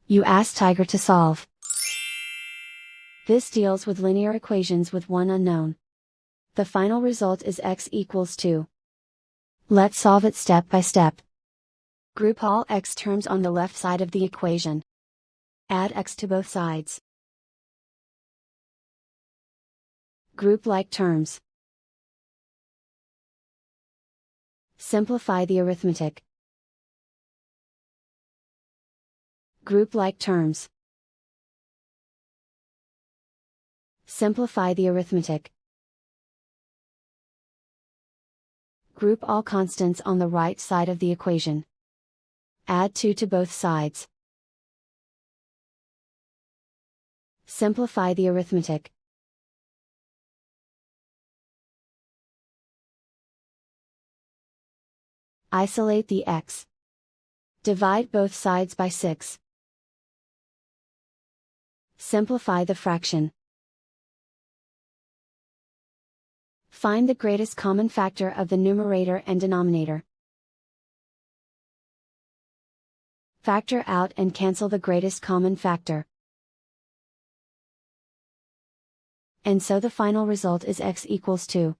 You ask Tiger to solve. This deals with linear equations with one unknown. The final result is x equals 2. Let's solve it step by step. Group all x terms on the left side of the equation. Add x to both sides. Group like terms. Simplify the arithmetic. Group like terms. Simplify the arithmetic. Group all constants on the right side of the equation. Add 2 to both sides. Simplify the arithmetic. Isolate the x. Divide both sides by 6. Simplify the fraction. Find the greatest common factor of the numerator and denominator. Factor out and cancel the greatest common factor. And so the final result is x equals 2.